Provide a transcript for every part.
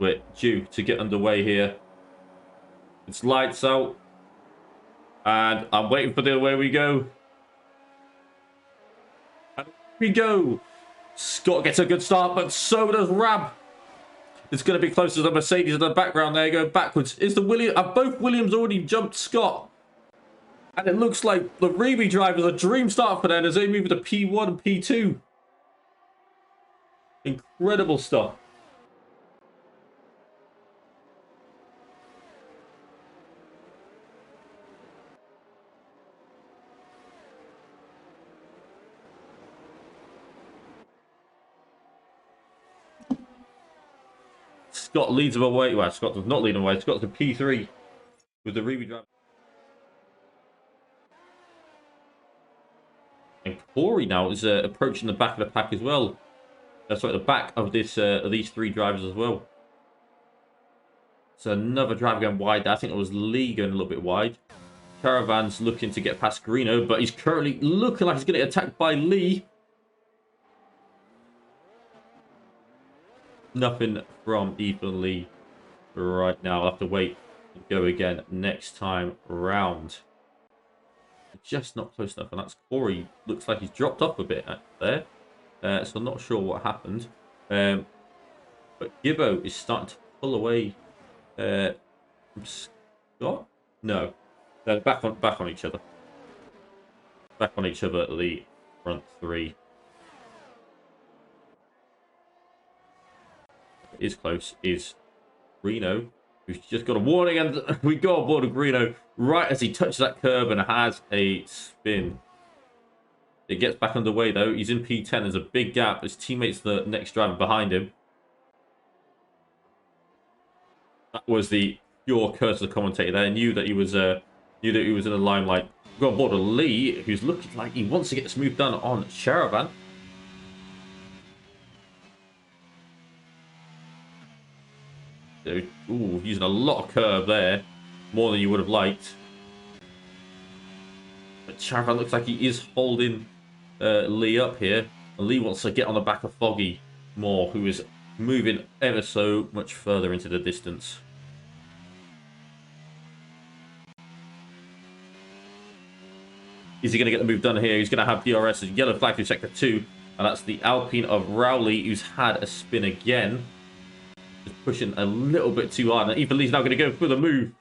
we're due to get underway here. It's lights out. And I'm waiting for the away we go. And here we go. Scott gets a good start, but so does Rab. It's going to be close to the Mercedes in the background. There you go, backwards. Is the Williams? Have both Williams already jumped Scott? And it looks like the Reby drivers a dream start for them as they move to P1 and P2. Incredible stuff. Scott leads them away. Well, Scott does not lead them away. Scott's in P3 with the Reby driver. And Corey now is approaching the back of the pack as well. Sorry, the back of this these three drivers as well. So another driver going wide. I think it was Lee going a little bit wide. Caravan's looking to get past Greeno, but he's currently looking like he's going to get attacked by Lee. Nothing from Ethan Lee right now. I'll have to wait and go again next time round. Just not close enough, and that's Corey. Looks like he's dropped off a bit there. So I'm not sure what happened. But Gibbo is starting to pull away from Scott. No, they're back on each other. Back on each other at the front three. Is close is Reno, who's just got a warning, and we go aboard of Reno right as he touches that curb and has a spin. It gets back underway though. He's in P10. There's a big gap. His teammate's the next driver behind him. That was the pure curse of the commentator there. Knew that he was in the limelight. Go on board of Lee, who's looking like he wants to get this move done on Charavan. Ooh, using a lot of curve there, more than you would have liked. But Charavan looks like he is holding Lee up here. And Lee wants to get on the back of Foggy more, who is moving ever so much further into the distance. Is he going to get the move done here? He's going to have DRS as yellow flag through sector 2. And that's the Alpine of Rowley, who's had a spin again. Just pushing a little bit too hard. And Ethan Lee's now going to go for the move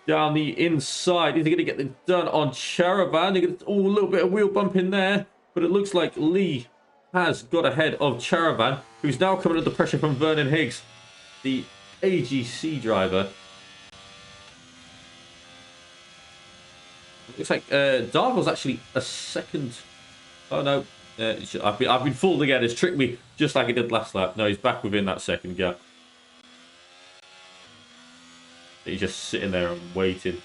down the inside. Is he going to get this done on Charavan? A little bit of wheel bump in there. But it looks like Lee has got ahead of Charavan, who's now coming under pressure from Vernon Higgs, the AGC driver. Looks like Darville's actually a second. Oh no, I've been fooled again. It's tricked me just like it did last lap. No, he's back within that second gap. He's just sitting there and waiting.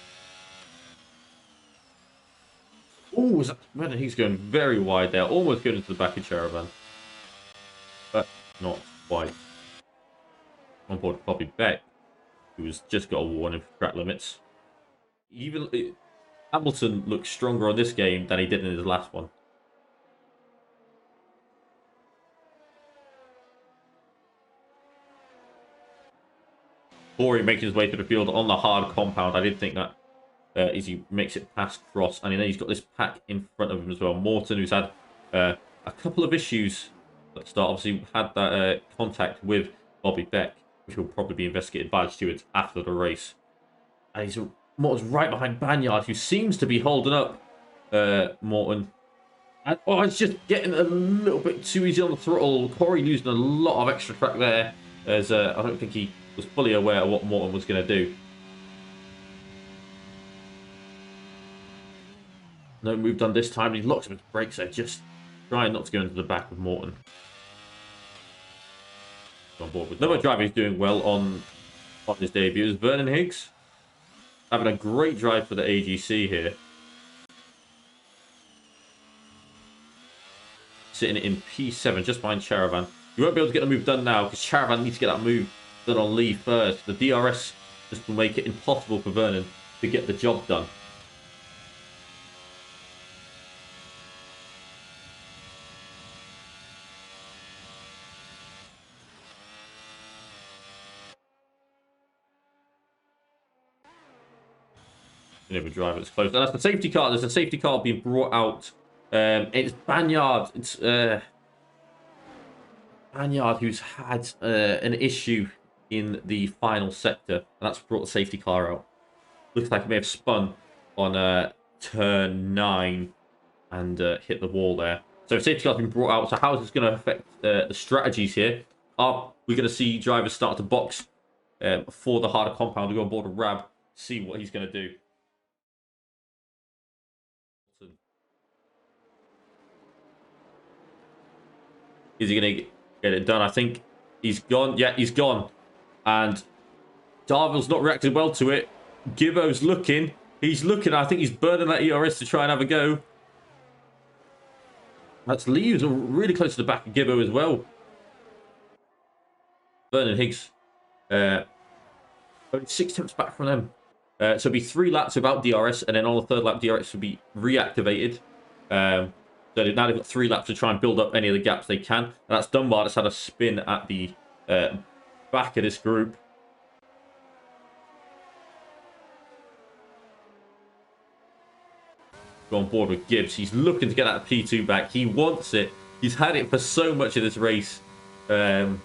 Oh, he's going very wide there, almost going into the back of Charavan, but not quite. On board Bobby Beck, who's just got a warning for track limits. Hamilton looks stronger on this game than he did in his last one. Corey making his way through the field on the hard compound. I did think that as he makes it past Cross. And then he's got this pack in front of him as well. Morton, who's had a couple of issues at the start. Obviously had that contact with Bobby Beck, which will probably be investigated by the stewards after the race. And Morton's right behind Banyard, who seems to be holding up Morton. And, it's just getting a little bit too easy on the throttle. Corey losing a lot of extra track there, as I don't think he was fully aware of what Morton was going to do. No move done this time. He locks up his brakes there, just trying not to go into the back of Morton. On board with another driver who's doing well on his debut is Vernon Higgs. Having a great drive for the AGC here. Sitting in P7 just behind Charavan. You won't be able to get the move done now because Charavan needs to get that move done on Lee first. The DRS just will make it impossible for Vernon to get the job done. Never drive it's close. And that's the safety car. There's a safety car being brought out. It's Banyard. It's Banyard who's had an issue in the final sector, and that's brought the safety car out. Looks like it may have spun on turn 9 and hit the wall there. So safety car's been brought out. So how is this going to affect the strategies here? Are we going to see drivers start to box for the harder compound to go on board a Rab, see what he's going to do? Is he going to get it done? I think he's gone. Yeah, he's gone. And Darville's not reacted well to it. Gibbo's looking. He's looking. I think he's burning that ERS to try and have a go. That's Leaves really close to the back of Gibbo as well. Vernon Higgs. Only 6 attempts back from them. So it'll be 3 laps without DRS, and then on the 3rd lap, DRS will be reactivated. So now they've got 3 laps to try and build up any of the gaps they can. And that's Dunbar that's had a spin at the back of this group. Go on board with Gibbs. He's looking to get that P2 back. He wants it. He's had it for so much of this race. He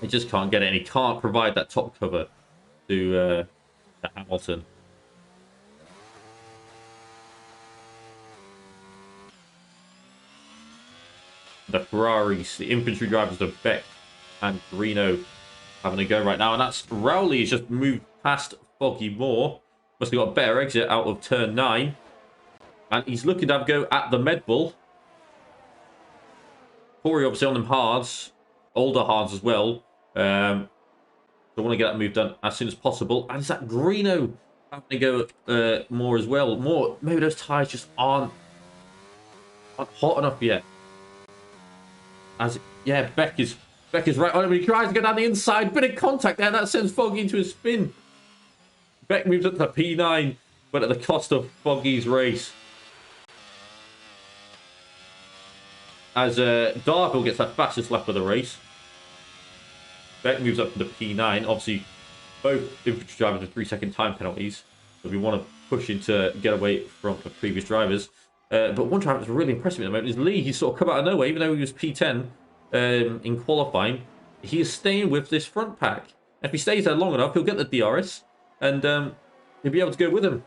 just can't get it, and he can't provide that top cover to Hamilton. The Ferraris, the infantry drivers of Beck and Reno having a go right now. And that's Rowley has just moved past Foggy Moore. Must have got a better exit out of turn 9. And he's looking to have a go at the Med Bull. Corey obviously on them hards. Older hards as well. So I want to get that move done as soon as possible. And is that Greeno having to go more as well? More, maybe those tyres just aren't hot enough yet. Yeah, Beck is right on him. He tries to get down the inside. Bit of contact there. That sends Foggy into a spin. Beck moves up to P9, but at the cost of Foggy's race. As Darville gets that fastest lap of the race. Beck moves up to the P9. Obviously, both infantry drivers with 3-second time penalties. So we want to push into get away from the previous drivers. But one driver that's really impressive at the moment is Lee. He's sort of come out of nowhere, even though he was P10 in qualifying. He is staying with this front pack. If he stays there long enough, he'll get the DRS. And he'll be able to go with him.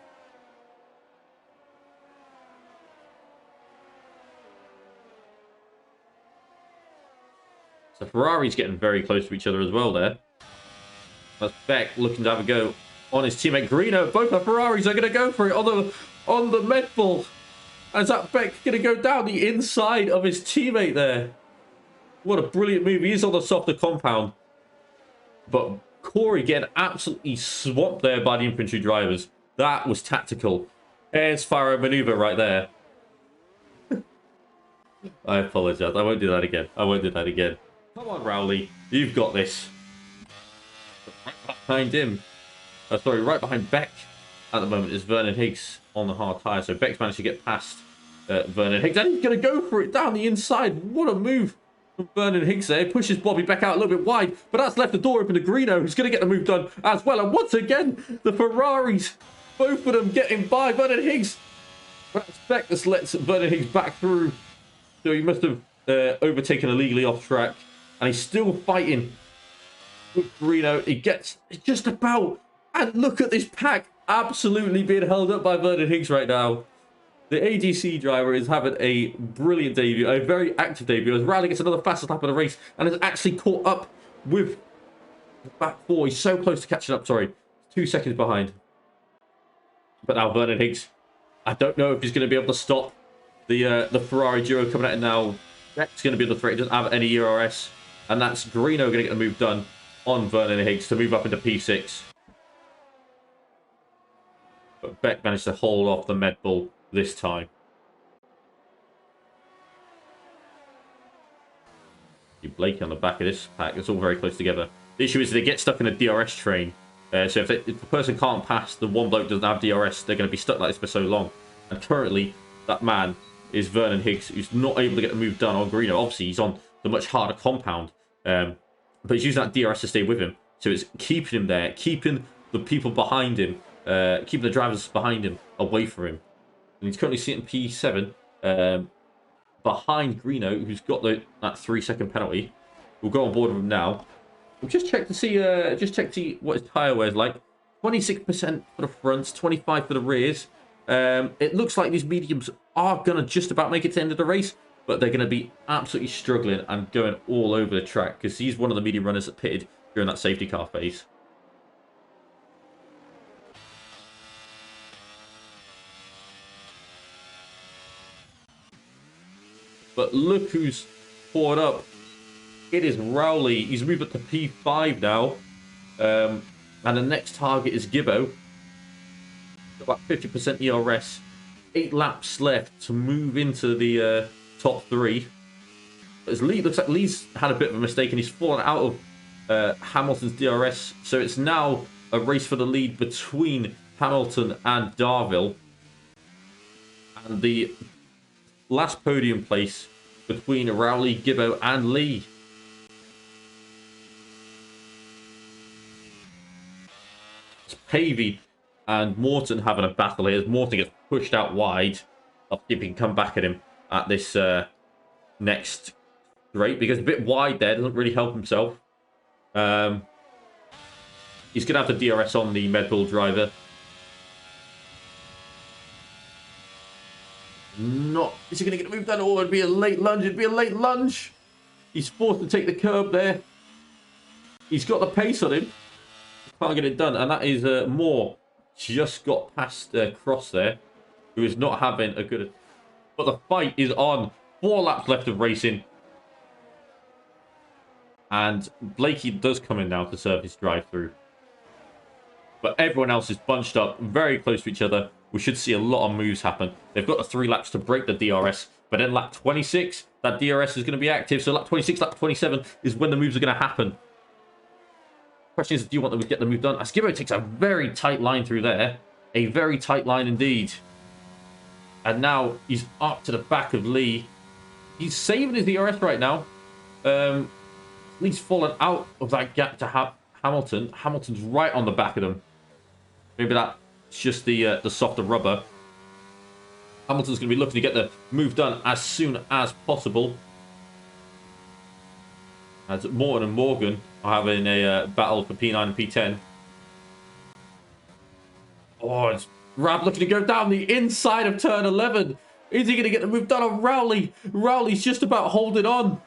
So Ferrari's getting very close to each other as well there. That's Beck looking to have a go on his teammate Greeno. Both the Ferraris are going to go for it on the Med Bull. And is that Beck going to go down the inside of his teammate there? What a brilliant move. He is on the softer compound. But Corey getting absolutely swamped there by the infantry drivers. That was tactical. Hair's fire maneuver right there. I apologize. I won't do that again. I won't do that again. Come on, Rowley. You've got this. Right behind him. Sorry, right behind Beck at the moment is Vernon Higgs on the hard tyre. So Beck's managed to get past Vernon Higgs. And he's going to go for it down the inside. What a move from Vernon Higgs there. Pushes Bobby Beck out a little bit wide. But that's left the door open to Greeno, who's going to get the move done as well. And once again, the Ferraris, both of them getting by Vernon Higgs. But that's Beck that lets Vernon Higgs back through. So he must have overtaken illegally off track. And he's still fighting with Greeno. He gets just about. And look at this pack absolutely being held up by Vernon Higgs right now. The AGC driver is having a brilliant debut, a very active debut. As Rowley gets another fastest lap of the race and has actually caught up with the back 4. He's so close to catching up, sorry. 2 seconds behind. But now Vernon Higgs, I don't know if he's going to be able to stop the Ferrari duo coming at him now. Beck's going to be the threat. He doesn't have any ERS. And that's Greeno going to get the move done on Vernon Higgs to move up into P6. But Beck managed to hold off the Med Bull this time. Blake on the back of this pack. It's all very close together. The issue is they get stuck in a DRS train. So if the person can't pass, the one bloke doesn't have DRS, they're going to be stuck like this for so long. And currently, that man is Vernon Higgs, who's not able to get the move done on Greeno. Obviously, he's on the much harder compound. But he's using that DRS to stay with him. So it's keeping him there, keeping the people behind him keeping the drivers behind him away from him. And he's currently sitting P7 behind Greeno, who's got that 3-second penalty. We'll go on board with him now. We'll just check to see what his tyre wear is like. 26% for the fronts, 25 for the rears. It looks like these mediums are going to just about make it to the end of the race, but they're going to be absolutely struggling and going all over the track because he's one of the medium runners that pitted during that safety car phase. But look who's poured up. It is Rowley. He's moved up to P5 now. And the next target is Gibbo. About 50% ERS. 8 laps left to move into the top 3. But as Lee, looks like Lee's had a bit of a mistake and he's fallen out of Hamilton's DRS. So it's now a race for the lead between Hamilton and Darville. And the last podium place between Rowley, Gibbo and Lee. It's Pavey and Morton having a battle here as Morton gets pushed out wide. I'll see if he can come back at him at this next straight, because a bit wide there doesn't really help himself. He's going to have the DRS on the Med Bull driver. Is he going to get moved down? Oh, it'd be a late lunge. It'd be a late lunge. He's forced to take the curb there. He's got the pace on him. Can't get it done. And that is Moore. Just got past Cross there, who is not having a good... But the fight is on. 4 laps left of racing. And Blakey does come in now to serve his drive-through. But everyone else is bunched up, very close to each other. We should see a lot of moves happen. They've got the 3 laps to break the DRS. But then lap 26, that DRS is going to be active. So lap 26, lap 27 is when the moves are going to happen. Question is, do you want them to get the move done? Askibbo takes a very tight line through there. A very tight line indeed. And now he's up to the back of Lee. He's saving his DRS right now. Lee's fallen out of that gap to Hamilton. Hamilton's right on the back of them. Maybe that's just the softer rubber. Hamilton's going to be looking to get the move done as soon as possible. As Morton and Morgan are having a battle for P9 and P10. Oh, it's Rab looking to go down the inside of turn 11. Is he going to get the move done on Rowley? Rowley's just about holding on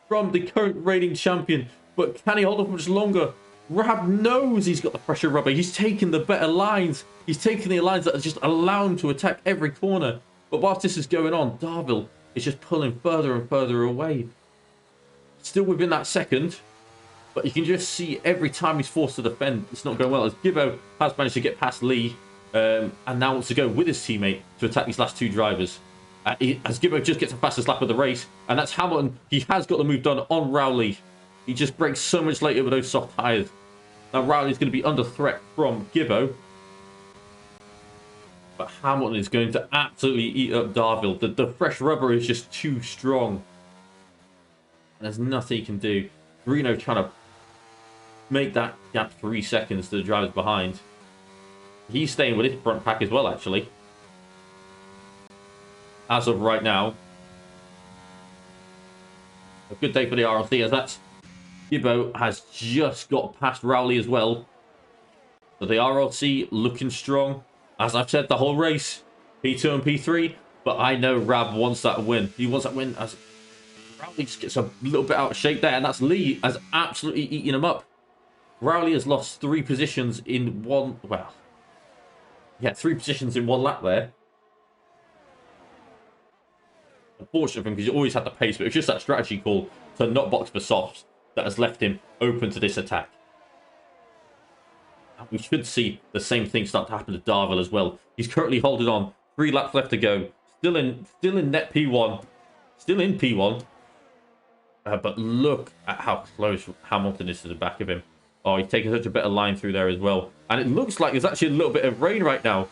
from the current reigning champion. But can he hold on for much longer? Rab knows he's got the pressure rubber. He's taking the better lines. He's taking the lines that just allow him to attack every corner. But whilst this is going on, Darville is just pulling further and further away. Still within that second. But you can just see every time he's forced to defend, it's not going well. As Gibbo has managed to get past Lee. And now wants to go with his teammate to attack these last 2 drivers. As Gibbo just gets the fastest lap of the race. And that's Hamilton. He has got the move done on Rowley. He just breaks so much later with those soft tyres. Now Rowley's going to be under threat from Gibbo. But Hamilton is going to absolutely eat up Darville. The fresh rubber is just too strong. And there's nothing he can do. Greeno trying to make that gap 3 seconds to the drivers behind. He's staying with his front pack as well, actually. As of right now. A good day for the RLC, as that's Gibbo has just got past Rowley as well. So the RLC looking strong. As I've said, the whole race. P2 and P3. But I know Rab wants that win. He wants that win as Rowley just gets a little bit out of shape there. And that's Lee has absolutely eaten him up. Rowley has lost 3 positions in one... Well, yeah, 3 positions in 1 lap there. Unfortunate for him because he always had the pace. But it was just that strategy call to not box for softs that has left him open to this attack. And we should see the same thing start to happen to Darville as well. He's currently holding on. 3 laps left to go. Still in net P1. Still in P1. But look at how close Hamilton is to the back of him. Oh, he's taking such a better line through there as well. And it looks like there's actually a little bit of rain right now.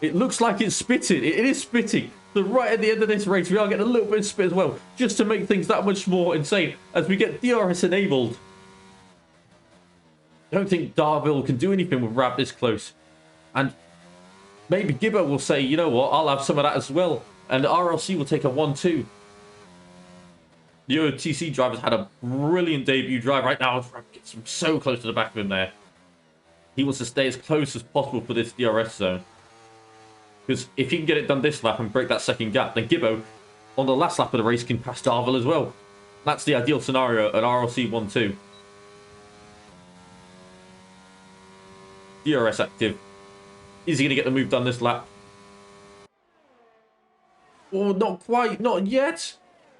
It looks like it's spitting. It is spitting. So right at the end of this race, we are getting a little bit of spit as well. Just to make things that much more insane as we get DRS enabled. I don't think Darville can do anything with Rab this close. And maybe Gibbo will say, you know what, I'll have some of that as well. And RLC will take a 1-2. The OTC drivers had a brilliant debut drive right now. Gets him so close to the back of him there. He wants to stay as close as possible for this DRS zone. Because if he can get it done this lap and break that second gap, then Gibbo, on the last lap of the race, can pass Darville as well. That's the ideal scenario at RLC 1-2. DRS active. Is he going to get the move done this lap? Oh, not quite. Not yet.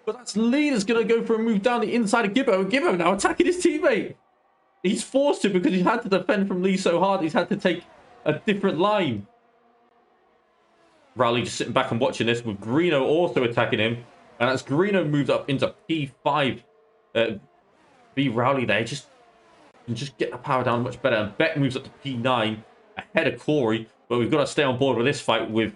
But that's Lee that's going to go for a move down the inside of Gibbo. And Gibbo now attacking his teammate. He's forced to because he's had to defend from Lee so hard. He's had to take a different line. Rowley just sitting back and watching this with Greeno also attacking him. And as Greeno moved up into P5, B Rowley there just get the power down much better. And Beck moves up to P9 ahead of Corey. But we've got to stay on board with this fight with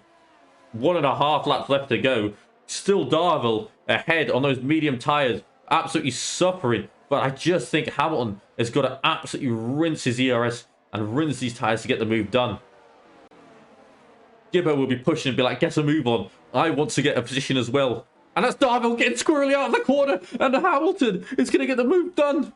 1.5 laps left to go. Still Darville ahead on those medium tyres. Absolutely suffering. But I just think Hamilton has got to absolutely rinse his ERS and rinse these tyres to get the move done. Gibbo will be pushing and be like, get a move on. I want to get a position as well. And that's Darville getting squirrely out of the corner. And Hamilton is going to get the move done.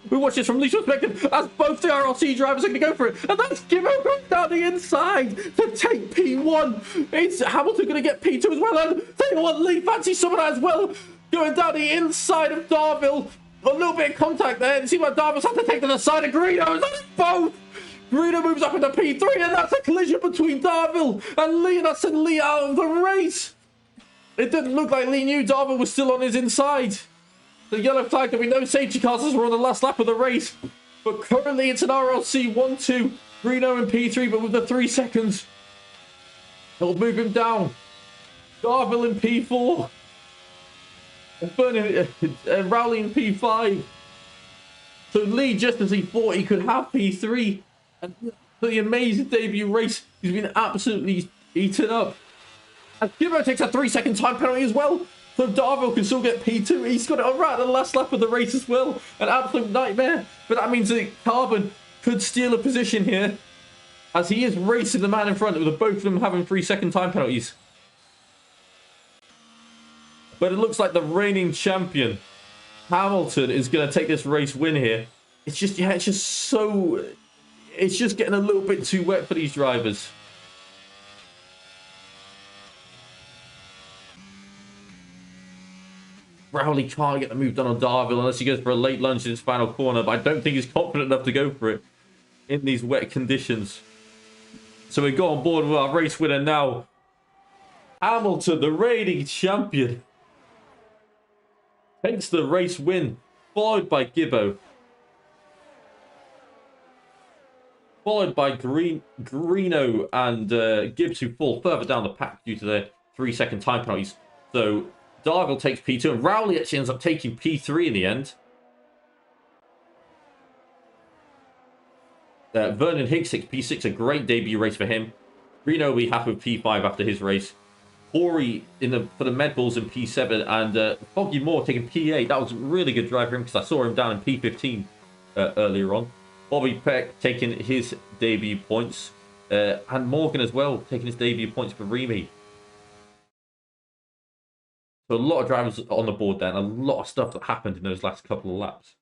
We watch this from Lee's perspective as both the RLC drivers are going to go for it. And that's Gibbo going down the inside to take P1. It's Hamilton going to get P2 as well. And they want Lee fancy some of that as well. Going down the inside of Darville. A little bit of contact there. And see what Darville's had to take to the side of Greeno. And that's both. Greeno moves up into P3. And that's a collision between Darville and Lee. And that's sent Lee out of the race. It didn't look like Lee knew Darville was still on his inside. The yellow flag, there'll be no safety cars as we're on the last lap of the race. But currently it's an RLC 1-2. Greeno in P3, but with the 3 seconds. It'll move him down. Darville in P4. And Rowley in P5. So Lee, just as he thought he could have P3. And the amazing debut race, he's been absolutely eaten up. And Gibbo takes a 3-second time penalty as well. So Darville can still get P2. He's got it right at the last lap of the race as well. An absolute nightmare. But that means that Carbon could steal a position here. As he is racing the man in front with both of them having 3-second time penalties. But it looks like the reigning champion, Hamilton, is going to take this race win here. It's just, yeah, it's just so... It's just getting a little bit too wet for these drivers. Rowley can't get the move done on Darville unless he goes for a late lunge in his final corner. But I don't think he's confident enough to go for it in these wet conditions. So we go on board with our race winner now. Hamilton, the reigning champion, takes the race win, followed by Gibbo. Followed by Greeno and Gibbs, who fall further down the pack due to their 3-second time penalties. So Darville takes P2, and Rowley actually ends up taking P3 in the end. Vernon Higgs takes P6, a great debut race for him. Greeno will be happy with P5 after his race. Corey for the Med Bulls in P7, and Foggy Moore taking P8. That was a really good drive for him because I saw him down in P15 earlier on. Bobby Peck taking his debut points, and Morgan as well taking his debut points for Remy. So a lot of drivers on the board there, and a lot of stuff that happened in those last couple of laps.